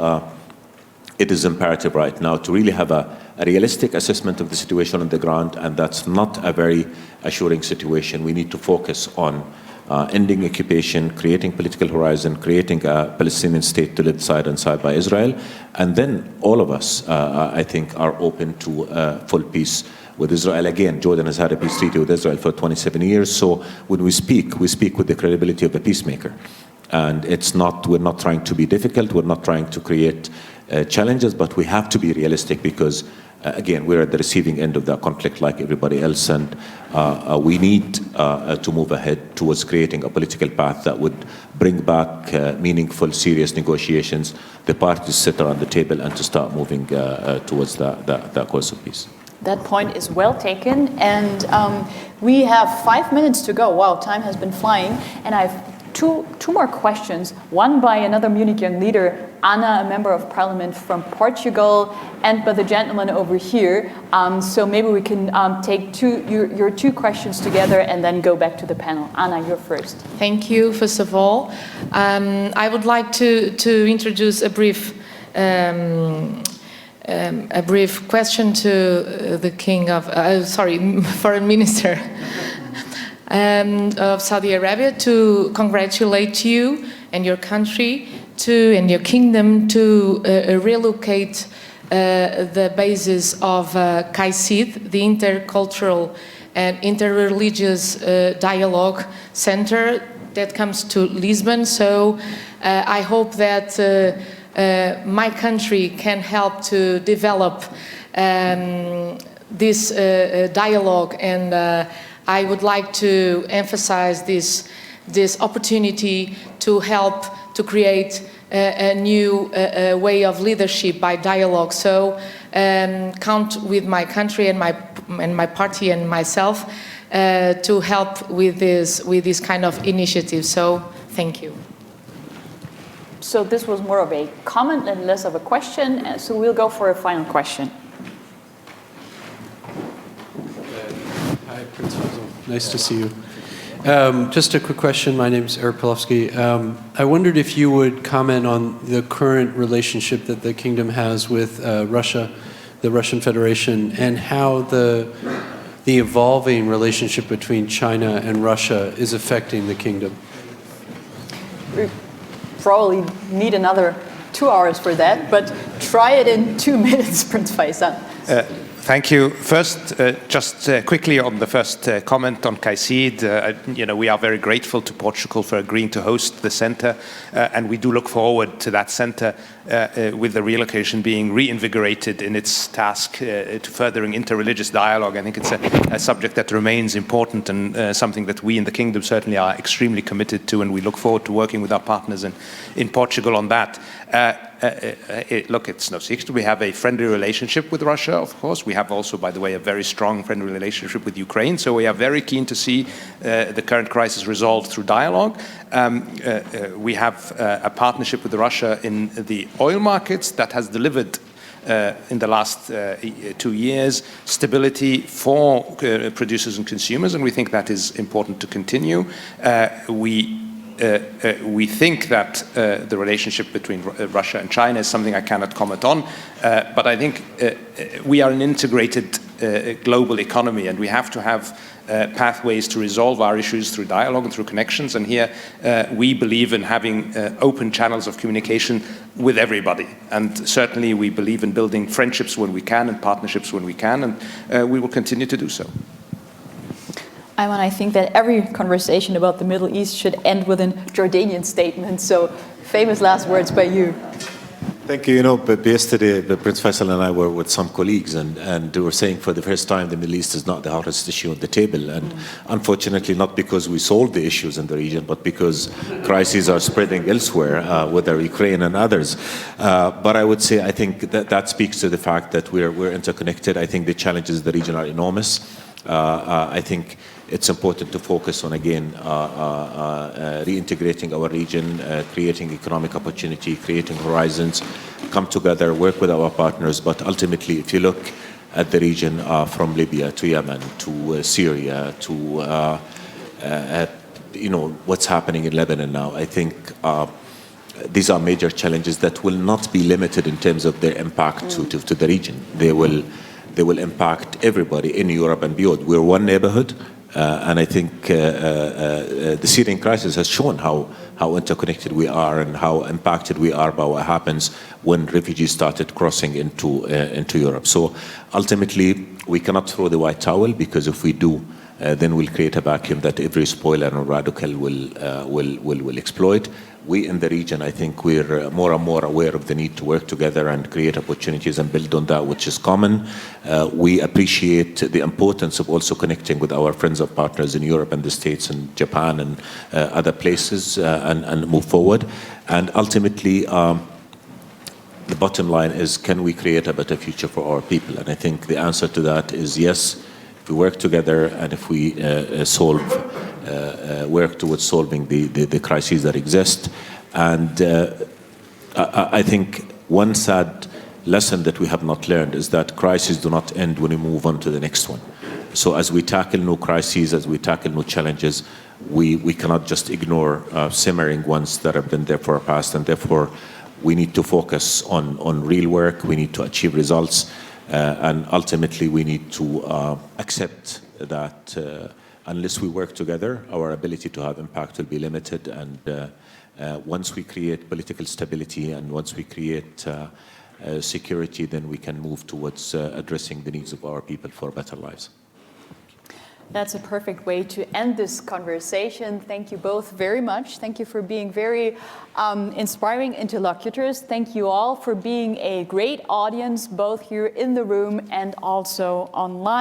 it is imperative right now to really have a realistic assessment of the situation on the ground, and that's not a very assuring situation. We need to focus on ending occupation, creating political horizon, creating a Palestinian state to live side and side by Israel, and then all of us, I think, are open to full peace with Israel. Again, Jordan has had a peace treaty with Israel for 27 years, so when we speak with the credibility of a peacemaker. And we're not trying to be difficult, we're not trying to create challenges, but we have to be realistic because, again, we're at the receiving end of that conflict like everybody else, and we need to move ahead towards creating a political path that would bring back meaningful, serious negotiations, the parties sit around the table, and to start moving towards that course of peace. That point is well taken, and we have 5 minutes to go. Wow, time has been flying, and I have two more questions. One by another Munich young leader, Anna, a member of parliament from Portugal, and by the gentleman over here. So maybe we can take your two questions together and then go back to the panel. Anna, you're first. Thank you, first of all. I would like to introduce a brief a brief question to the King of, Foreign Minister of Saudi Arabia to congratulate you and your country and your kingdom to relocate the basis of CAICID, the Intercultural and Interreligious Dialogue Center that comes to Lisbon. So I hope that my country can help to develop this dialogue, and I would like to emphasize this opportunity to help to create a new way of leadership by dialogue. So count with my country and my party and myself to help with this kind of initiative. So thank you. So this was more of a comment and less of a question. So we'll go for a final question. Hi, Prince Faisal. Nice to see you. Just a quick question. My name is Eric Pilofsky. I wondered if you would comment on the current relationship that the kingdom has with Russia, the Russian Federation, and how the evolving relationship between China and Russia is affecting the kingdom. We probably need another 2 hours for that, but try it in 2 minutes, Prince Faisal. Thank you. First, just quickly on the first comment on CAICID, we are very grateful to Portugal for agreeing to host the center, and we do look forward to that center with the relocation being reinvigorated in its task to furthering interreligious dialogue. I think it's a subject that remains important and something that we in the kingdom certainly are extremely committed to, and we look forward to working with our partners in Portugal on that. Look, it's no secret we have a friendly relationship with Russia, of course. We have also, by the way, a very strong friendly relationship with Ukraine. So we are very keen to see the current crisis resolved through dialogue. We have a partnership with Russia in the oil markets that has delivered in the last 2 years stability for producers and consumers, and we think that is important to continue. We think that the relationship between Russia and China is something I cannot comment on, but I think we are an integrated global economy, and we have to have pathways to resolve our issues through dialogue and through connections. And here we believe in having open channels of communication with everybody. And certainly we believe in building friendships when we can and partnerships when we can, and we will continue to do so. I think that every conversation about the Middle East should end with a Jordanian statement. So, famous last words by you. Thank you. Yesterday, Prince Faisal and I were with some colleagues, and they were saying for the first time the Middle East is not the hottest issue on the table. And unfortunately, not because we solved the issues in the region, but because crises are spreading elsewhere, whether Ukraine and others. But I would say, I think that speaks to the fact that we're interconnected. I think the challenges in the region are enormous. I think it's important to focus on, again, reintegrating our region, creating economic opportunity, creating horizons, come together, work with our partners. But ultimately, if you look at the region from Libya to Yemen to Syria to what's happening in Lebanon now, I think these are major challenges that will not be limited in terms of their impact to the region. They will impact everybody in Europe and beyond. We're one neighborhood. And I think the Syrian crisis has shown how interconnected we are and how impacted we are by what happens when refugees started crossing into Europe. So ultimately, we cannot throw the white towel, because if we do, then we'll create a vacuum that every spoiler and radical will exploit. We in the region, I think we're more and more aware of the need to work together and create opportunities and build on that which is common. We appreciate the importance of also connecting with our friends and partners in Europe and the States and Japan and other places and move forward. And ultimately, the bottom line is, can we create a better future for our people? And I think the answer to that is yes. If we work together and if we work towards solving the crises that exist. And I think one sad lesson that we have not learned is that crises do not end when we move on to the next one. So as we tackle new crises, as we tackle new challenges, we cannot just ignore simmering ones that have been there for our past, and therefore We need to focus on real work. We need to achieve results. And ultimately, we need to accept that unless we work together, our ability to have impact will be limited. And once we create political stability and once we create security, then we can move towards addressing the needs of our people for better lives. That's a perfect way to end this conversation. Thank you both very much. Thank you for being very inspiring interlocutors. Thank you all for being a great audience, both here in the room and also online.